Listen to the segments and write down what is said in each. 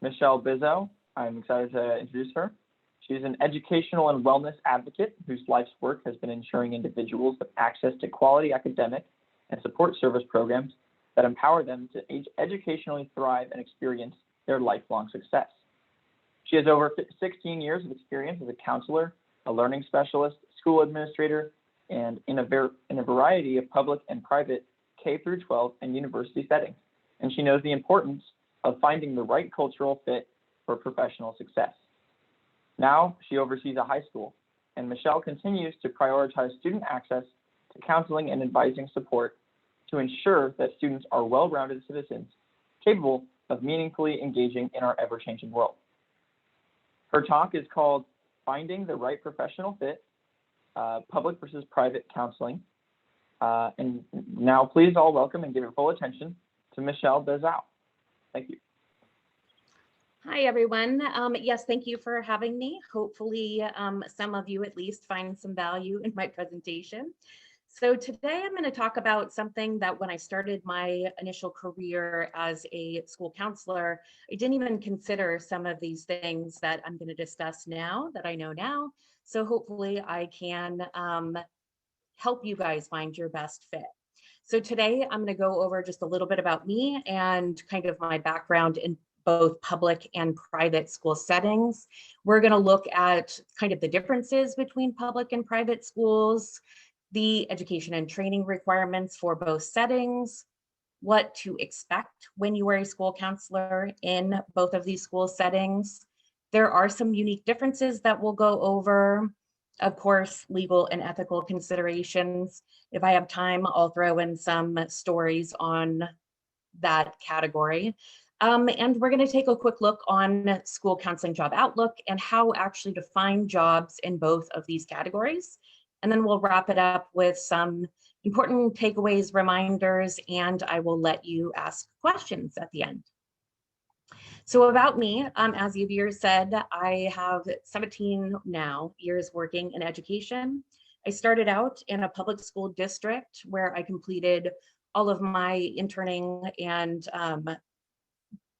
Michelle Bizeau. I'm excited to introduce her. She's an educational and wellness advocate whose life's work has been ensuring individuals with access to quality academic and support service programs that empower them to educationally thrive and experience their lifelong success. She has over 16 years of experience as a counselor, a learning specialist, school administrator, and in a variety of public and private K-12 and university settings. And she knows the importance of finding the right cultural fit for professional success. Now she oversees a high school, and Michelle continues to prioritize student access to counseling and advising support to ensure that students are well-rounded citizens capable of meaningfully engaging in our ever-changing world. Her talk is called Finding the Right Professional Fit, Public versus Private Counseling. And now please all welcome and give your full attention to Michelle Bizeau. Thank you. Hi, everyone. Yes, thank you for having me. Hopefully, some of you at least find some value in my presentation. So today I'm going to talk about something that when I started my initial career as a school counselor, I didn't even consider some of these things that I'm going to discuss now that I know now. So hopefully I can help you guys find your best fit. So today I'm going to go over just a little bit about me and kind of my background in both public and private school settings. We're going to look at kind of the differences between public and private schools, the education and training requirements for both settings, what to expect when you are a school counselor in both of these school settings. There are some unique differences that we'll go over. Of course, legal and ethical considerations. If I have time, I'll throw in some stories on that category. And we're going to take a quick look on school counseling job outlook and how actually to find jobs in both of these categories. And then we'll wrap it up with some important takeaways, reminders, and I will let you ask questions at the end. So about me, as Yavir said, I have 17 now years working in education. I started out in a public school district where I completed all of my interning and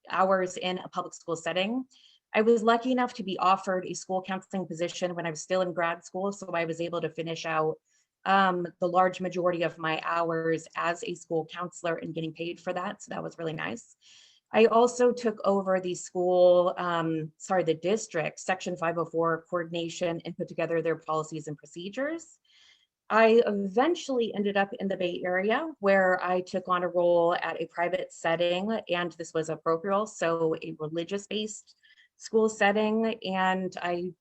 hours in a public school setting. I was lucky enough to be offered a school counseling position when I was still in grad school, so I was able to finish out the large majority of my hours as a school counselor and getting paid for that, so that was really nice. I also took over the the district Section 504 coordination and put together their policies and procedures. I eventually ended up in the Bay Area where I took on a role at a private setting, and this was a parochial, so a religious-based school setting, and I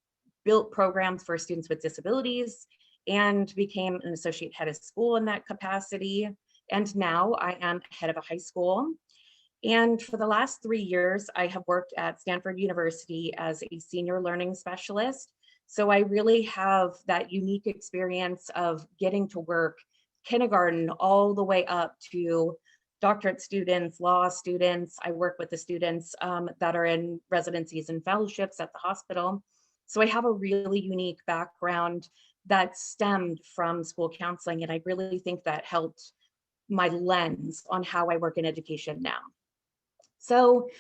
built programs for students with disabilities and became an associate head of school in that capacity. And now I am head of a high school. And for the last 3 years, I have worked at Stanford University as a senior learning specialist. So I really have that unique experience of getting to work kindergarten all the way up to doctorate students, law students. I work with the students that are in residencies and fellowships at the hospital. So I have a really unique background that stemmed from school counseling. And I really think that helped my lens on how I work in education now. So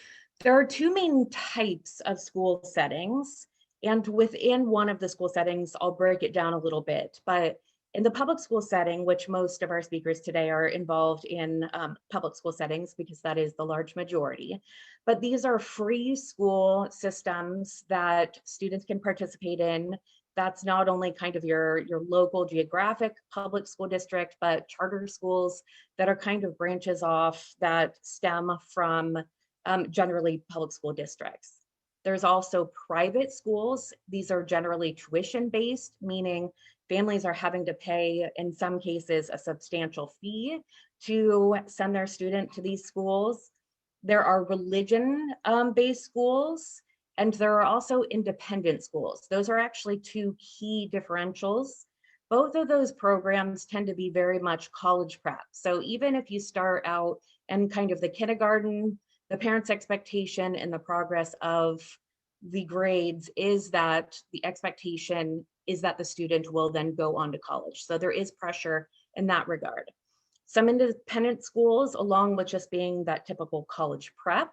there are two main types of school settings. And within one of the school settings, I'll break it down a little bit. But in the public school setting, which most of our speakers today are involved in public school settings because that is the large majority. But these are free school systems that students can participate in. That's not only kind of your local geographic public school district, but charter schools that are kind of branches off that stem from generally public school districts. There's also private schools. These are generally tuition-based, meaning families are having to pay, in some cases, a substantial fee to send their student to these schools. There are religion-based schools, and there are also independent schools. Those are actually two key differentials. Both of those programs tend to be very much college prep. So even if you start out in kind of the kindergarten, the parents' expectation and the progress of the grades is that the expectation is that the student will then go on to college. So there is pressure in that regard. Some independent schools, along with just being that typical college prep,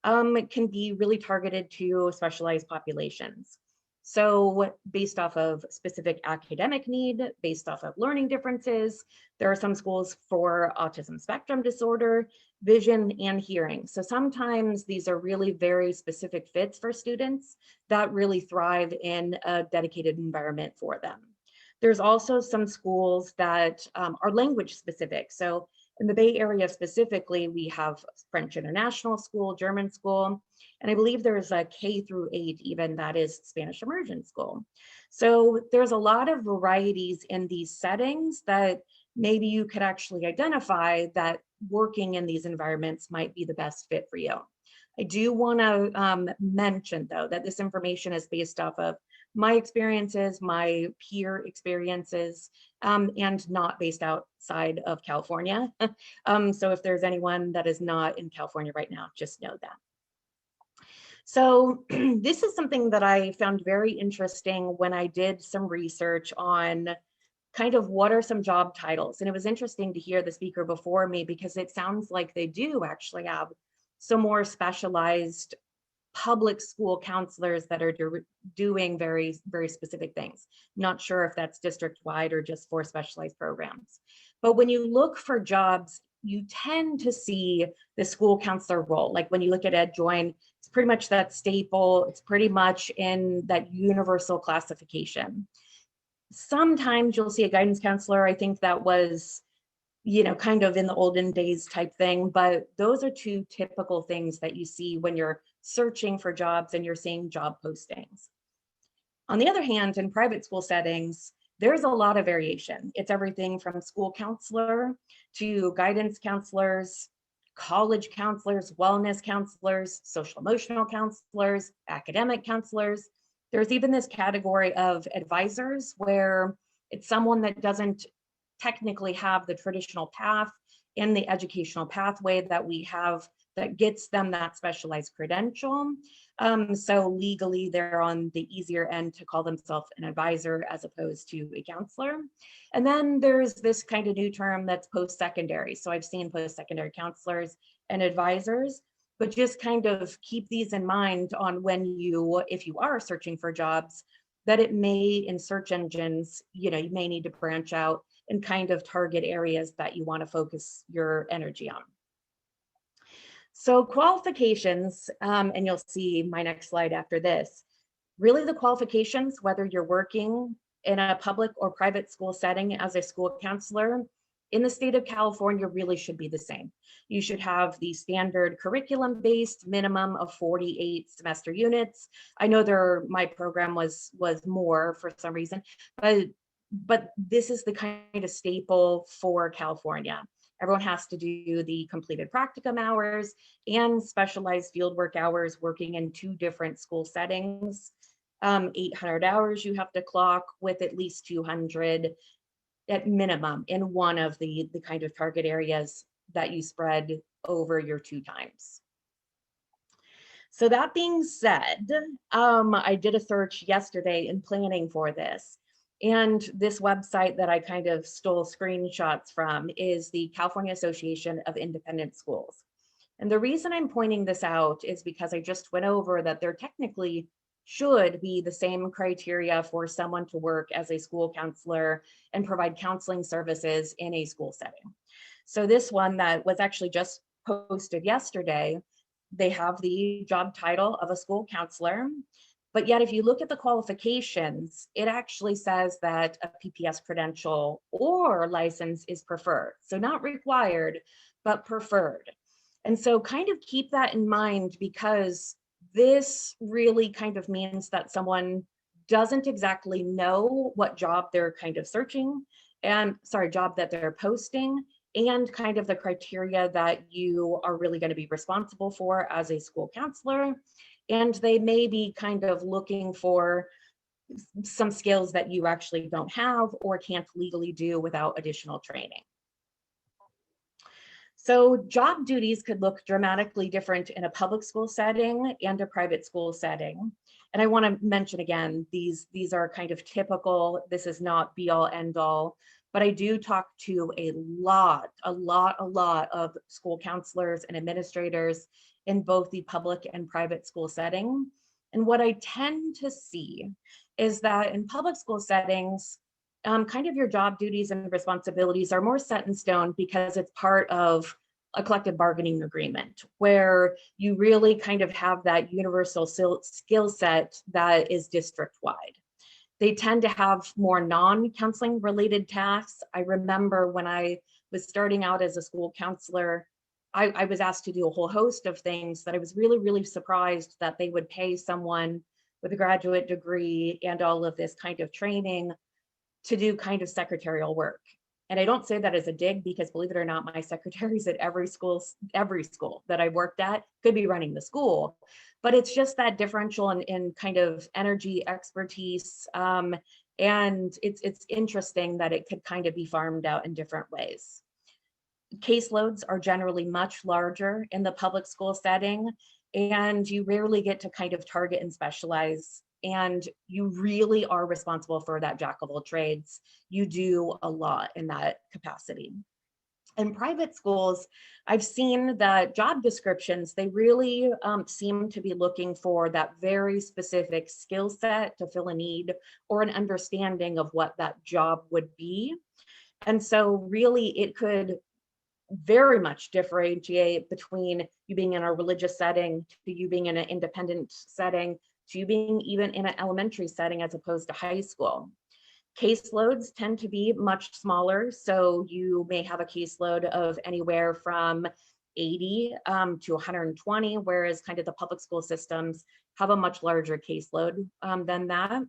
can be really targeted to specialized populations. So based off of specific academic need, based off of learning differences, there are some schools for autism spectrum disorder, vision, and hearing. So sometimes these are really very specific fits for students that really thrive in a dedicated environment for them. There's also some schools that are language specific. So in the Bay Area specifically, we have French International School, German School, and I believe there's a K-8 even that is Spanish Immersion School. So there's a lot of varieties in these settings that maybe you could actually identify that working in these environments might be the best fit for you. I do want to mention though that this information is based off of my experiences, my peer experiences, and not based outside of California. So if there's anyone that is not in California right now, just know that. So this is something that I found very interesting when I did some research on kind of what are some job titles. And it was interesting to hear the speaker before me because it sounds like they do actually have some more specialized public school counselors that are doing very, very specific things. Not sure if that's district-wide or just for specialized programs. But when you look for jobs, you tend to see the school counselor role. Like when you look at EdJoin, it's pretty much that staple. It's pretty much in that universal classification. Sometimes you'll see a guidance counselor. I think that was, you know, kind of in the olden days type thing, but those are two typical things that you see when you're searching for jobs and you're seeing job postings. On the other hand, in private school settings, there's a lot of variation. It's everything from school counselor to guidance counselors, college counselors, wellness counselors, social emotional counselors, academic counselors. There's even this category of advisors where it's someone that doesn't technically have the traditional path in the educational pathway that we have that gets them that specialized credential. So legally, they're on the easier end to call themselves an advisor as opposed to a counselor. And then there's this kind of new term that's post-secondary. So I've seen post-secondary counselors and advisors, but just kind of keep these in mind on when you, if you are searching for jobs, that it may in search engines, you know, you may need to branch out and kind of target areas that you want to focus your energy on. So qualifications, and you'll see my next slide after this, really the qualifications, whether you're working in a public or private school setting as a school counselor, in the state of California really should be the same. You should have the standard curriculum-based minimum of 48 semester units. I know my program was more for some reason, but this is the kind of staple for California. Everyone has to do the completed practicum hours and specialized fieldwork hours working in 2 different school settings. 800 hours you have to clock with at least 200 at minimum in one of the kind of target areas that you spread over your 2 times. So that being said, I did a search yesterday in planning for this. And this website that I kind of stole screenshots from is the California Association of Independent Schools. And the reason I'm pointing this out is because I just went over that there technically should be the same criteria for someone to work as a school counselor and provide counseling services in a school setting. So this one that was actually just posted yesterday, they have the job title of a school counselor. But yet, if you look at the qualifications, it actually says that a PPS credential or license is preferred. So not required, but preferred. And so kind of keep that in mind because this really kind of means that someone doesn't exactly know what job they're kind of searching and job that they're posting and kind of the criteria that you are really going to be responsible for as a school counselor. And they may be kind of looking for some skills that you actually don't have or can't legally do without additional training. So job duties could look dramatically different in a public school setting and a private school setting. And I want to mention again, these are kind of typical. This is not be all end all, but I do talk to a lot of school counselors and administrators in both the public and private school setting. And what I tend to see is that in public school settings, kind of your job duties and responsibilities are more set in stone because it's part of a collective bargaining agreement where you really kind of have that universal skill set that is district-wide. They tend to have more non-counseling related tasks. I remember when I was starting out as a school counselor, I was asked to do a whole host of things that I was really, really surprised that they would pay someone with a graduate degree and all of this kind of training to do kind of secretarial work. And I don't say that as a dig because, believe it or not, my secretaries at every school that I worked at could be running the school. But it's just that differential in kind of energy, expertise. And it's interesting that it could kind of be farmed out in different ways. Caseloads are generally much larger in the public school setting, and you rarely get to kind of target and specialize. And you really are responsible for that jack of all trades. You do a lot in that capacity. In private schools, I've seen that job descriptions, they really seem to be looking for that very specific skill set to fill a need or an understanding of what that job would be. And so really it could very much differentiate between you being in a religious setting to you being in an independent setting to you being even in an elementary setting as opposed to high school. Caseloads tend to be much smaller, so you may have a caseload of anywhere from 80 to 120, whereas kind of the public school systems have a much larger caseload than that.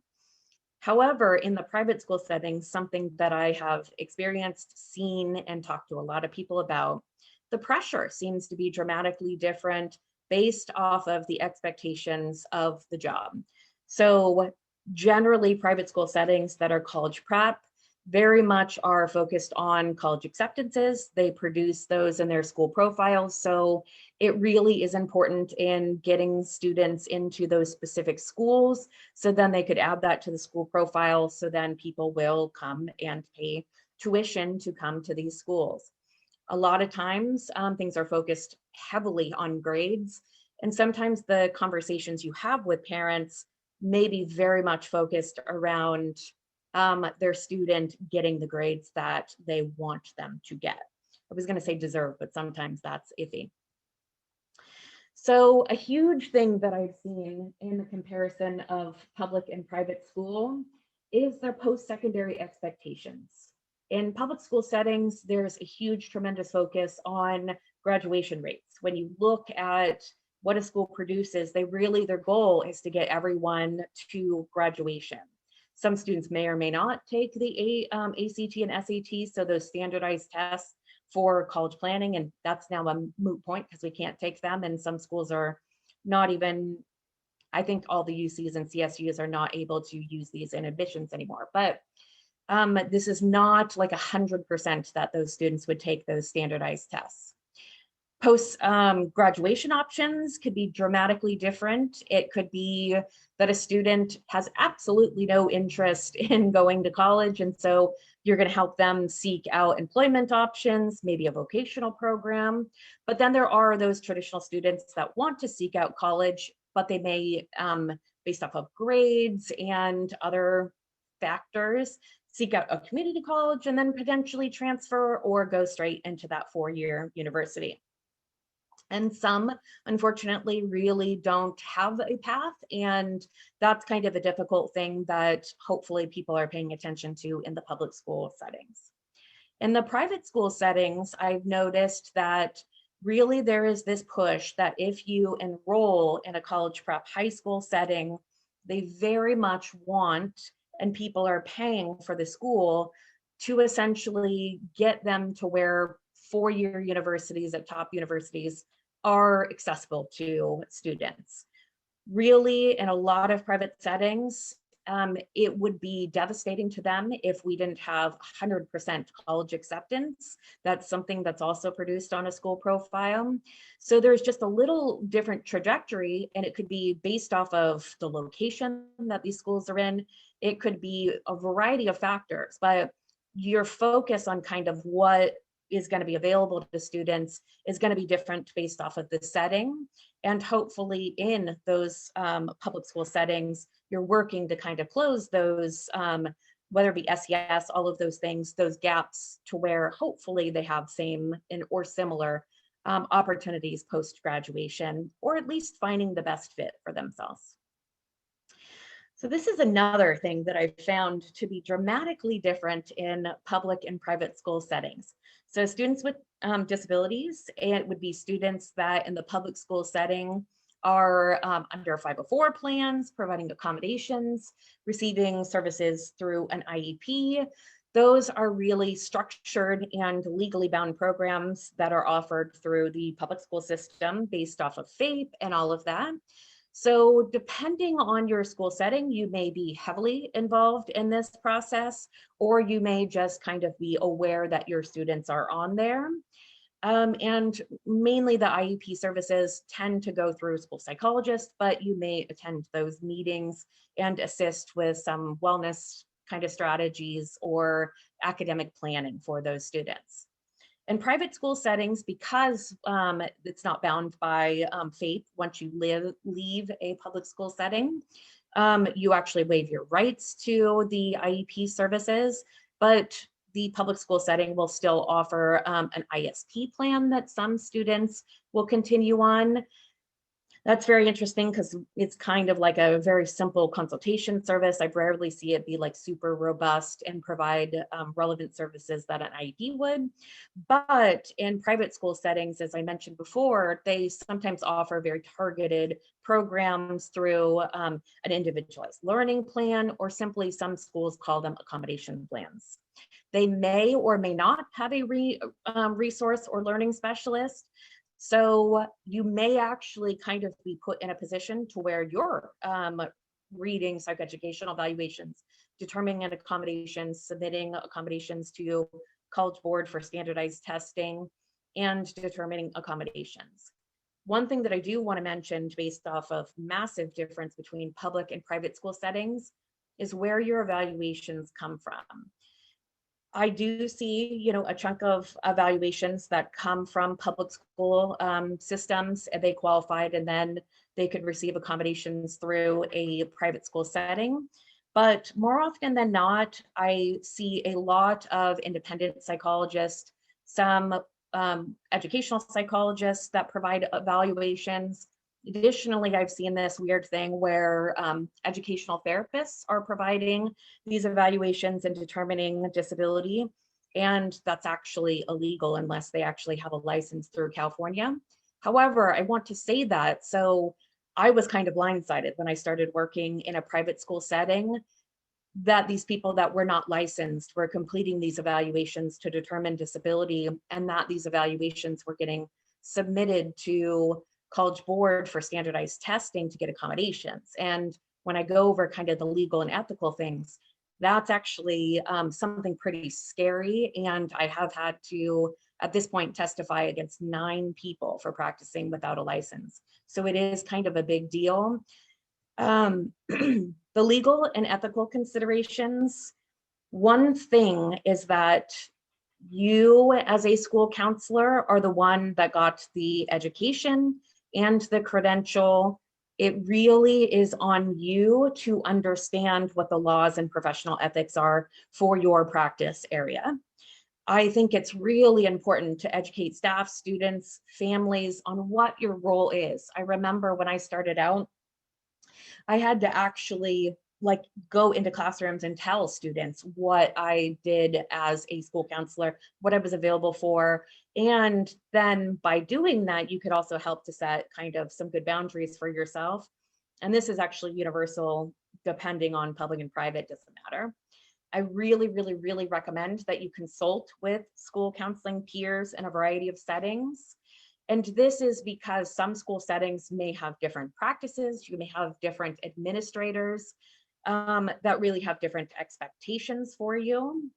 However, in the private school setting, something that I have experienced, seen, and talked to a lot of people about, the pressure seems to be dramatically different based off of the expectations of the job. So generally, private school settings that are college prep very much are focused on college acceptances. They produce those in their school profiles. So it really is important in getting students into those specific schools. So then they could add that to the school profile. So then people will come and pay tuition to come to these schools. A lot of times things are focused heavily on grades. And sometimes the conversations you have with parents may be very much focused around their student getting the grades that they want them to get. I was going to say deserve, but sometimes that's iffy. So a huge thing that I've seen in the comparison of public and private school is their post-secondary expectations. In public school settings, there's a huge, tremendous focus on graduation rates. When you look at what a school produces, their goal is to get everyone to graduation. Some students may or may not take the ACT and SAT, so those standardized tests for college planning, and that's now a moot point because we can't take them, and some schools are not even, I think all the UCs and CSUs are not able to use these in admissions anymore. But this is not like 100% that those students would take those standardized tests. Post graduation options could be dramatically different. It could be that a student has absolutely no interest in going to college, and so you're going to help them seek out employment options, maybe a vocational program. But then there are those traditional students that want to seek out college, but they may, based off of grades and other factors, seek out a community college and then potentially transfer or go straight into that four-year university. And some, unfortunately, really don't have a path. And that's kind of a difficult thing that hopefully people are paying attention to in the public school settings. In the private school settings, I've noticed that really there is this push that if you enroll in a college prep high school setting, they very much want, and people are paying for the school to essentially get them to where four-year universities at top universities are accessible to students. Really, in a lot of private settings, it would be devastating to them if we didn't have 100% college acceptance. That's something that's also produced on a school profile. So there's just a little different trajectory, and it could be based off of the location that these schools are in. It could be a variety of factors, but your focus on kind of what is going to be available to students is going to be different based off of the setting. And hopefully in those public school settings, you're working to kind of close those, whether it be SES, all of those things, those gaps, to where hopefully they have same and or similar opportunities post-graduation, or at least finding the best fit for themselves. So this is another thing that I found to be dramatically different in public and private school settings. So students with disabilities, it would be students that in the public school setting are under 504 plans, providing accommodations, receiving services through an IEP. Those are really structured and legally bound programs that are offered through the public school system based off of FAPE and all of that. So depending on your school setting, you may be heavily involved in this process, or you may just kind of be aware that your students are on there. And mainly the IEP services tend to go through school psychologists, but you may attend those meetings and assist with some wellness kind of strategies or academic planning for those students. In private school settings, because it's not bound by FAPE, once you leave a public school setting, you actually waive your rights to the IEP services, but the public school setting will still offer an ISP plan that some students will continue on. That's very interesting because it's kind of like a very simple consultation service. I rarely see it be like super robust and provide relevant services that an IEP would. But in private school settings, as I mentioned before, they sometimes offer very targeted programs through an individualized learning plan, or simply some schools call them accommodation plans. They may or may not have a resource or learning specialist. So you may actually kind of be put in a position to where you're reading psychoeducational evaluations, determining an accommodation, submitting accommodations to College Board for standardized testing, and determining accommodations. One thing that I do want to mention based off of massive difference between public and private school settings is where your evaluations come from. I do see, you know, a chunk of evaluations that come from public school systems, and they qualified, and then they could receive accommodations through a private school setting. But more often than not, I see a lot of independent psychologists, some educational psychologists that provide evaluations. Additionally, I've seen this weird thing where educational therapists are providing these evaluations and determining disability, and that's actually illegal unless they actually have a license through California. However, I want to say that, so I was kind of blindsided when I started working in a private school setting that these people that were not licensed were completing these evaluations to determine disability, and that these evaluations were getting submitted to College Board for standardized testing to get accommodations. And when I go over kind of the legal and ethical things, that's actually something pretty scary. And I have had to, at this point, testify against 9 people for practicing without a license. So it is kind of a big deal. The legal and ethical considerations, one thing is that you as a school counselor are the one that got the education and the credential. It really is on you to understand what the laws and professional ethics are for your practice area. I think it's really important to educate staff, students, families on what your role is. I remember when I started out, I had to actually like go into classrooms and tell students what I did as a school counselor, what I was available for. And then by doing that, you could also help to set kind of some good boundaries for yourself. And this is actually universal, depending on public and private, doesn't matter. I really, really, really recommend that you consult with school counseling peers in a variety of settings. And this is because some school settings may have different practices. You may have different administrators that really have different expectations for you.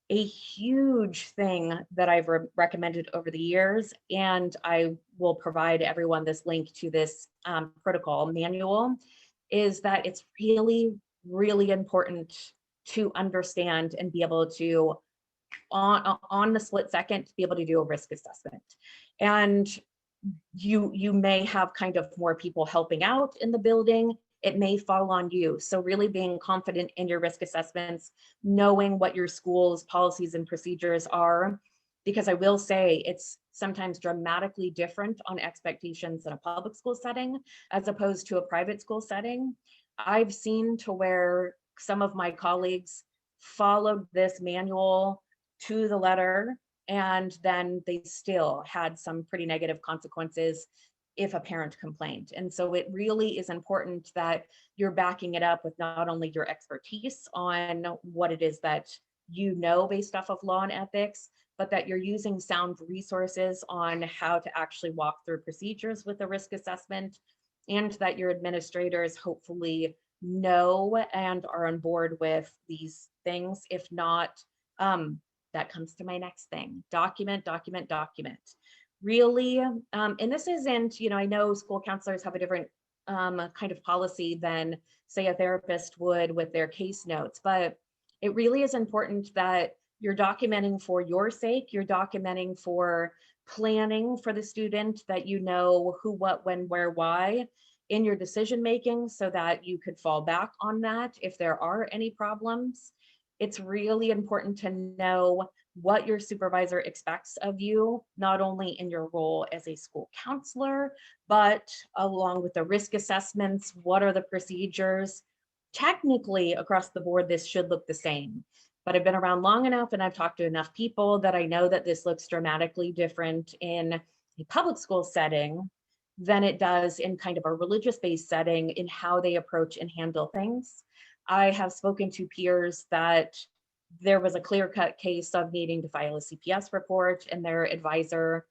A huge thing that I've recommended over the years, and I will provide everyone this link to this protocol manual, is that it's really, really important to understand and be able to on the split second to be able to do a risk assessment. And you may have kind of more people helping out in the building. It may fall on you. So really being confident in your risk assessments, knowing what your school's policies and procedures are, because I will say it's sometimes dramatically different on expectations in a public school setting as opposed to a private school setting. I've seen to where some of my colleagues followed this manual to the letter, and then they still had some pretty negative consequences if a parent complained. And so it really is important that you're backing it up with not only your expertise on what it is that you know based off of law and ethics, but that you're using sound resources on how to actually walk through procedures with the risk assessment, and that your administrators hopefully know and are on board with these things. If not, that comes to my next thing: document, document, document. Really, and this isn't, I know school counselors have a different kind of policy than, say, a therapist would with their case notes, but it really is important that you're documenting for your sake, you're documenting for planning for the student, that you know who, what, when, where, why in your decision making, so that you could fall back on that if there are any problems. It's really important to know what your supervisor expects of you, not only in your role as a school counselor, but along with the risk assessments. What are the procedures? Technically, across the board, this should look the same. But I've been around long enough and I've talked to enough people that I know that this looks dramatically different in a public school setting than it does in kind of a religious-based setting in how they approach and handle things. I have spoken to peers that there was a clear-cut case of needing to file a CPS report, and their advisor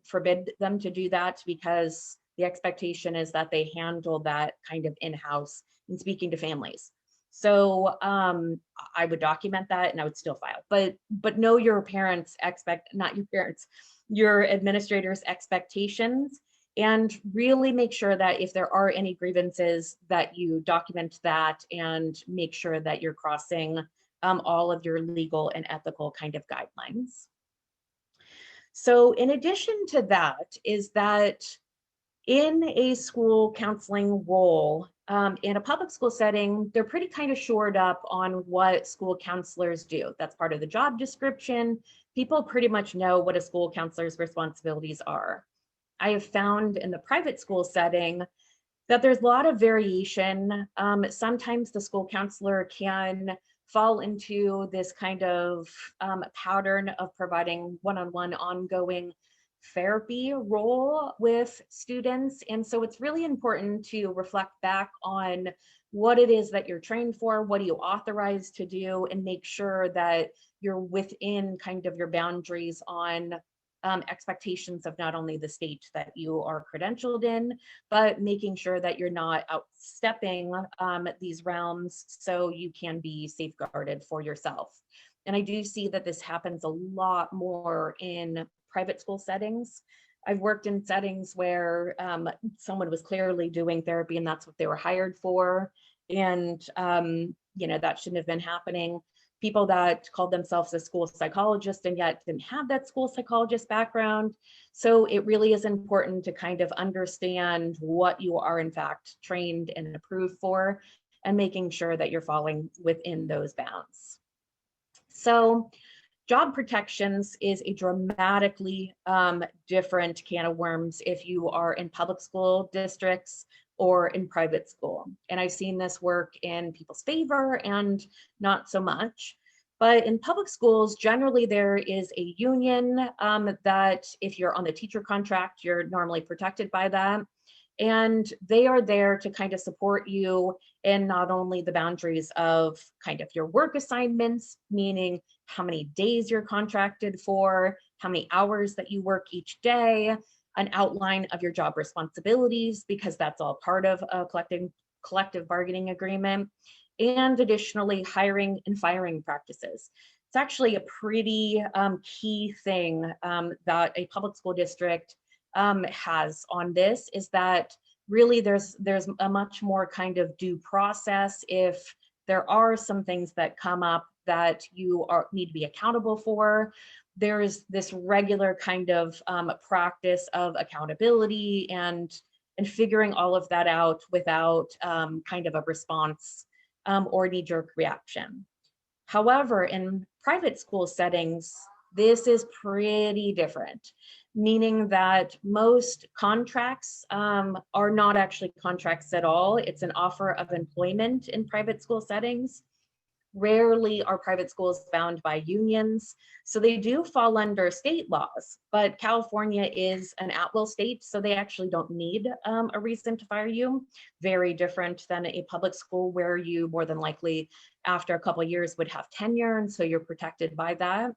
forbid them to do that because the expectation is that they handle that kind of in-house in speaking to families. So I would document that and I would still file, but know your parents' not your parents, your administrators' expectations, and really make sure that if there are any grievances that you document that and make sure that you're crossing all of your legal and ethical kind of guidelines. So in addition to that is that in a school counseling role, in a public school setting, they're pretty kind of shored up on what school counselors do. That's part of the job description. People pretty much know what a school counselor's responsibilities are. I have found in the private school setting that there's a lot of variation. Sometimes the school counselor can fall into this kind of pattern of providing one-on-one ongoing therapy role with students. And so it's really important to reflect back on what it is that you're trained for, what are you authorized to do, and make sure that you're within kind of your boundaries on expectations of not only the state that you are credentialed in, but making sure that you're not outstepping these realms so you can be safeguarded for yourself. And I do see that this happens a lot more in private school settings. I've worked in settings where someone was clearly doing therapy and that's what they were hired for. And, that shouldn't have been happening. People that called themselves a school psychologist and yet didn't have that school psychologist background. So it really is important to kind of understand what you are in fact trained and approved for, and making sure that you're falling within those bounds. So job protections is a dramatically different can of worms if you are in public school districts or in private school. And I've seen this work in people's favor and not so much. But in public schools, generally there is a union that if you're on the teacher contract, you're normally protected by that. And they are there to kind of support you in not only the boundaries of kind of your work assignments, meaning how many days you're contracted for, how many hours that you work each day, an outline of your job responsibilities, because that's all part of a collective bargaining agreement, and additionally hiring and firing practices. It's actually a pretty key thing that a public school district has on this, is that really there's a much more kind of due process if there are some things that come up that you need to be accountable for. There's this regular kind of practice of accountability and figuring all of that out without kind of a response or knee-jerk reaction. However, in private school settings, this is pretty different, meaning that most contracts are not actually contracts at all. It's an offer of employment in private school settings. Rarely are private schools bound by unions, so they do fall under state laws, but California is an at-will state, so they actually don't need a reason to fire you. Very different than a public school where you more than likely after a couple of years would have tenure, and so you're protected by that.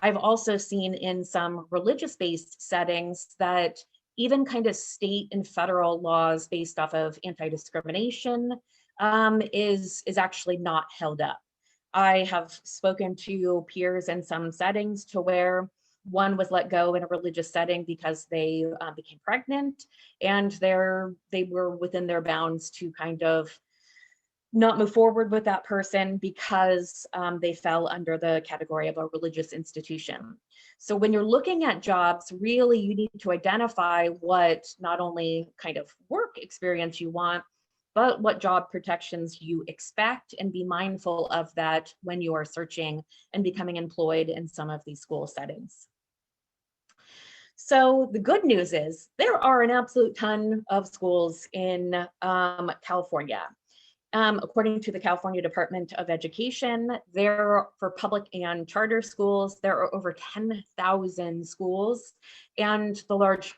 I've also seen in some religious-based settings that even kind of state and federal laws based off of anti-discrimination is actually not held up. I have spoken to peers in some settings to where one was let go in a religious setting because they became pregnant, and they were within their bounds to kind of not move forward with that person because they fell under the category of a religious institution. So when you're looking at jobs, really you need to identify what not only kind of work experience you want, but what job protections you expect, and be mindful of that when you are searching and becoming employed in some of these school settings. So the good news is there are an absolute ton of schools in California. According to the California Department of Education, for public and charter schools, there are over 10,000 schools, and the large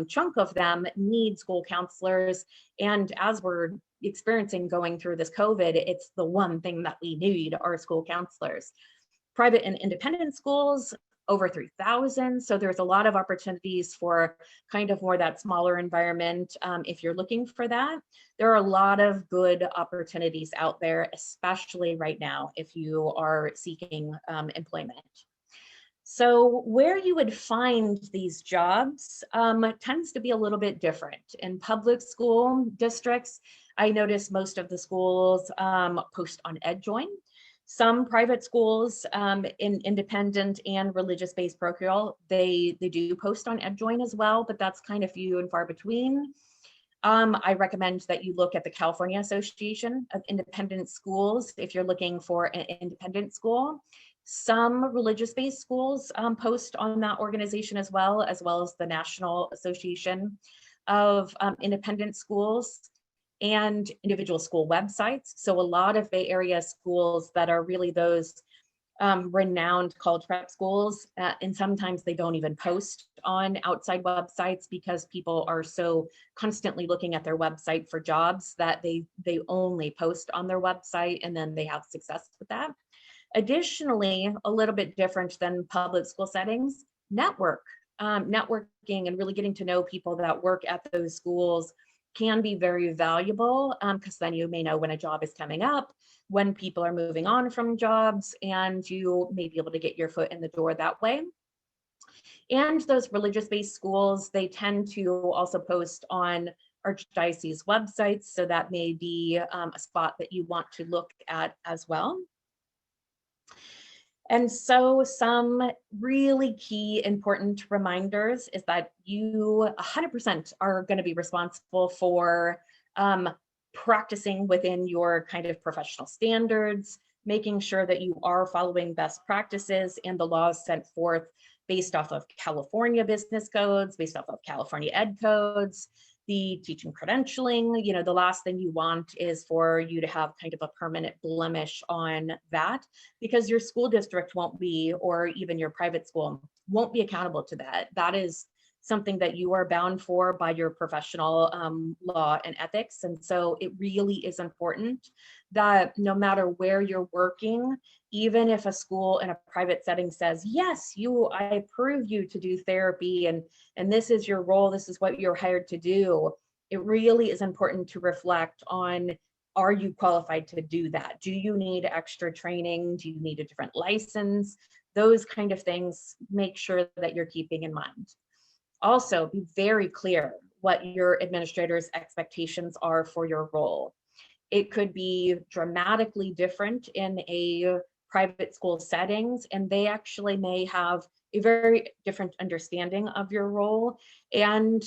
chunk of them need school counselors. And as we're experiencing going through this COVID, it's the one thing that we need are school counselors. Private and independent schools, over 3,000. So there's a lot of opportunities for kind of more that smaller environment. If you're looking for that, there are a lot of good opportunities out there, especially right now, if you are seeking employment. So where you would find these jobs tends to be a little bit different. In public school districts, I notice most of the schools post on EdJoin. Some private schools in independent and religious-based parochial, they do post on EdJoin as well, but that's kind of few and far between. I recommend that you look at the California Association of Independent Schools if you're looking for an independent school. Some religious-based schools post on that organization as well as the National Association of Independent Schools, and individual school websites. So a lot of Bay Area schools that are really those renowned college prep schools, and sometimes they don't even post on outside websites because people are so constantly looking at their website for jobs that they only post on their website, and then they have success with that. Additionally, a little bit different than public school settings, networking and really getting to know people that work at those schools can be very valuable, because then you may know when a job is coming up, when people are moving on from jobs, and you may be able to get your foot in the door that way. And those religious-based schools, they tend to also post on archdiocese websites, so that may be a spot that you want to look at as well. And so some really key important reminders is that you 100% are going to be responsible for practicing within your kind of professional standards, making sure that you are following best practices and the laws sent forth based off of California business codes, based off of California ed codes, the teaching credentialing. The last thing you want is for you to have kind of a permanent blemish on that, because your school district won't be, or even your private school won't be accountable to that. That is something that you are bound for by your professional law and ethics. And so it really is important that no matter where you're working, even if a school in a private setting says, yes, I approve you to do therapy, and this is your role, this is what you're hired to do, it really is important to reflect on, are you qualified to do that? Do you need extra training? Do you need a different license? Those kind of things, make sure that you're keeping in mind. Also, be very clear what your administrator's expectations are for your role. It could be dramatically different in a private school settings, and they actually may have a very different understanding of your role. And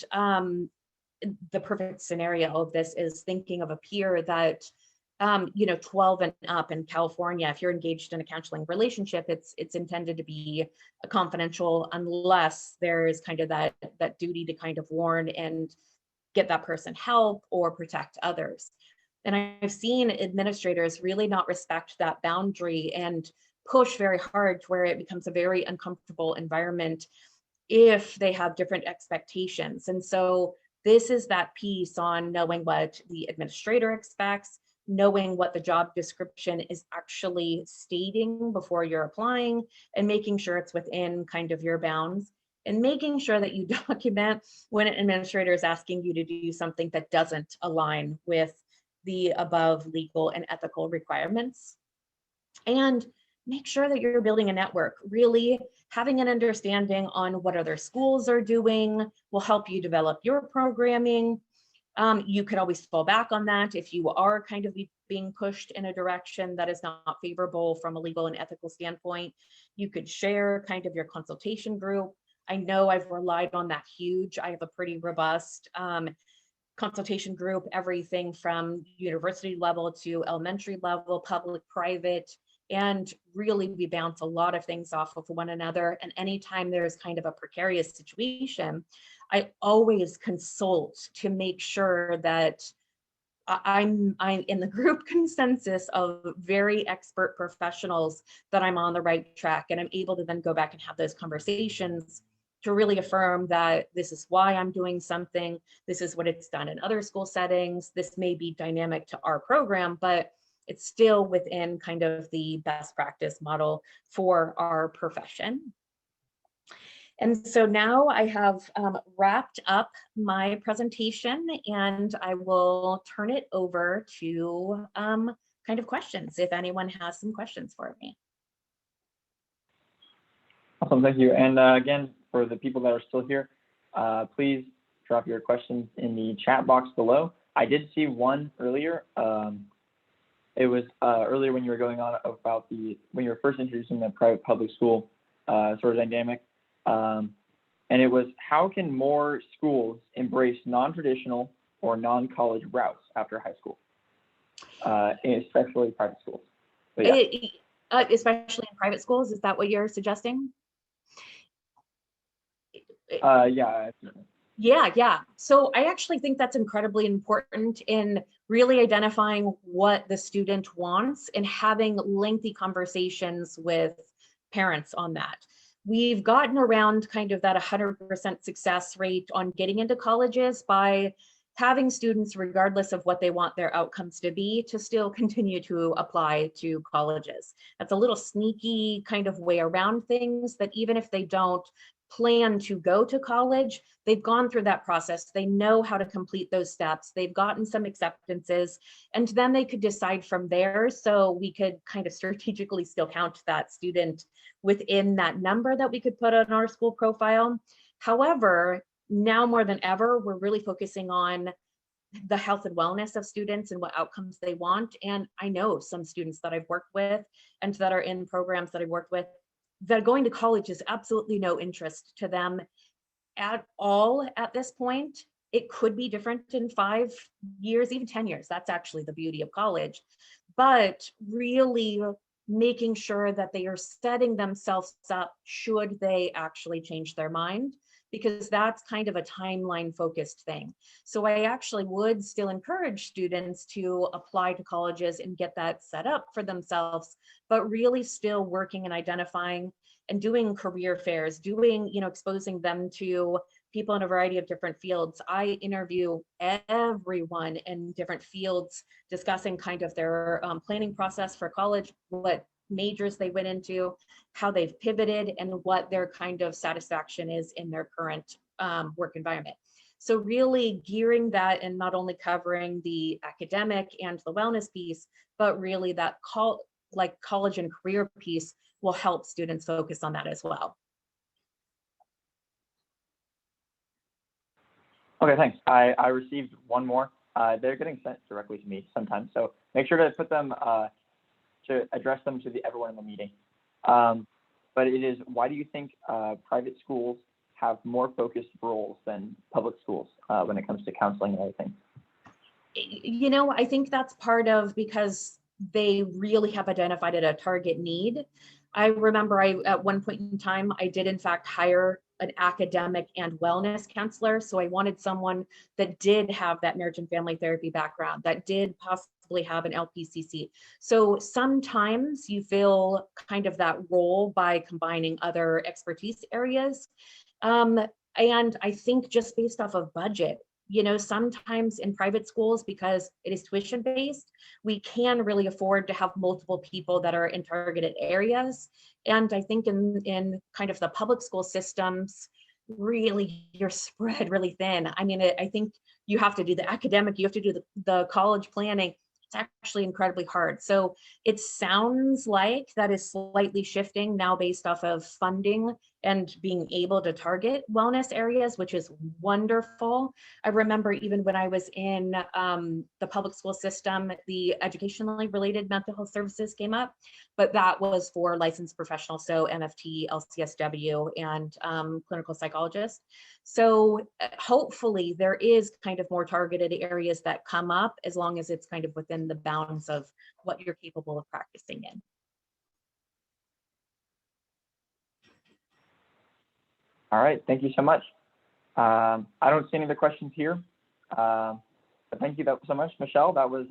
the perfect scenario of this is thinking of a peer that 12 and up in California. If you're engaged in a counseling relationship, it's intended to be confidential unless there is kind of that duty to kind of warn and get that person help or protect others. And I've seen administrators really not respect that boundary and push very hard to where it becomes a very uncomfortable environment if they have different expectations. And so this is that piece on knowing what the administrator expects, knowing what the job description is actually stating before you're applying, and making sure it's within kind of your bounds, and making sure that you document when an administrator is asking you to do something that doesn't align with the above legal and ethical requirements. And make sure that you're building a network. Really having an understanding on what other schools are doing will help you develop your programming. You could always fall back on that if you are kind of being pushed in a direction that is not favorable from a legal and ethical standpoint. You could share kind of your consultation group. I know I've relied on that huge. I have a pretty robust consultation group, everything from university level to elementary level, public, private, and really we bounce a lot of things off of one another. And anytime there's kind of a precarious situation, I always consult to make sure that I'm in the group consensus of very expert professionals, that I'm on the right track, and I'm able to then go back and have those conversations to really affirm that this is why I'm doing something. This is what it's done in other school settings. This may be dynamic to our program, but it's still within kind of the best practice model for our profession. And so now I have wrapped up my presentation, and I will turn it over to kind of questions, if anyone has some questions for me. Awesome, thank you. And again, for the people that are still here, please drop your questions in the chat box below. I did see one earlier. It was earlier when you were going on about when you were first introducing the private public school sort of dynamic. And it was, how can more schools embrace non-traditional or non-college routes after high school, especially private schools? So, yeah. Especially in private schools, is that what you're suggesting? Yeah. Yeah. So I actually think that's incredibly important in really identifying what the student wants and having lengthy conversations with parents on that. We've gotten around kind of that 100% success rate on getting into colleges by having students, regardless of what they want their outcomes to be, to still continue to apply to colleges. That's a little sneaky kind of way around things, that even if they don't plan to go to college, they've gone through that process. They know how to complete those steps. They've gotten some acceptances, and then they could decide from there. So we could kind of strategically still count that student within that number that we could put on our school profile. However, now more than ever, we're really focusing on the health and wellness of students and what outcomes they want. And I know some students that I've worked with and that are in programs that I've worked with, that going to college is absolutely no interest to them at all at this point. It could be different in 5 years, even 10 years. That's actually the beauty of college. But really making sure that they are setting themselves up should they actually change their mind, because that's kind of a timeline focused thing. So I actually would still encourage students to apply to colleges and get that set up for themselves, but really still working and identifying and doing career fairs, doing, exposing them to people in a variety of different fields. I interview everyone in different fields, discussing kind of their planning process for college, what majors they went into, how they've pivoted, and what their kind of satisfaction is in their current work environment. So really gearing that and not only covering the academic and the wellness piece, but really that college and career piece will help students focus on that as well. Okay, thanks. I received one more. They're getting sent directly to me sometimes, so make sure to put them, to address them to everyone in the meeting. But it is, why do you think private schools have more focused roles than public schools when it comes to counseling and everything? You know, I think that's part of because they really have identified a target need. I remember at one point in time, I did in fact hire an academic and wellness counselor. So I wanted someone that did have that marriage and family therapy background, that did possibly have an LPCC. So sometimes you fill kind of that role by combining other expertise areas. And I think just based off of budget, you know, sometimes in private schools, because it is tuition based, we can really afford to have multiple people that are in targeted areas. And I think in kind of the public school systems, really you're spread really thin. I mean, I think you have to do the academic, you have to do the college planning. It's actually incredibly hard. So it sounds like that is slightly shifting now based off of funding and being able to target wellness areas, which is wonderful. I remember even when I was in the public school system, the educationally related mental health services came up, but that was for licensed professionals, so MFT, LCSW, and clinical psychologists. So hopefully there is kind of more targeted areas that come up as long as it's kind of within the bounds of what you're capable of practicing in. All right, thank you so much. I don't see any other questions here, but thank you so much, Michelle. That was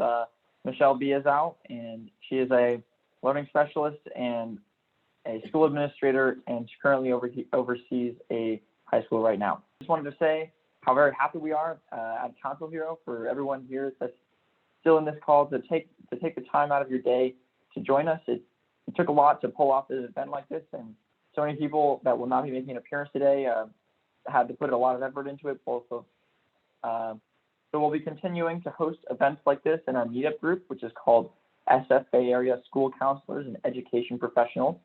Michelle Bizeau, and she is a learning specialist and a school administrator, and she currently oversees a high school right now. Just wanted to say how very happy we are at CounselHero for everyone here that's still in this call to take the time out of your day to join us. It took a lot to pull off an event like this, and so many people that will not be making an appearance today had to put a lot of effort into it. So we'll be continuing to host events like this in our meetup group, which is called SF Bay Area School Counselors and Education Professionals.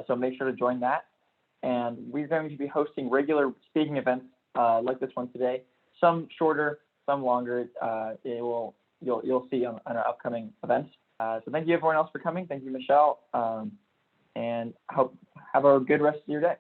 So make sure to join that. And we're going to be hosting regular speaking events like this one today, some shorter, some longer. You'll see on our upcoming events. So thank you everyone else for coming. Thank you, Michelle. And have a good rest of your day.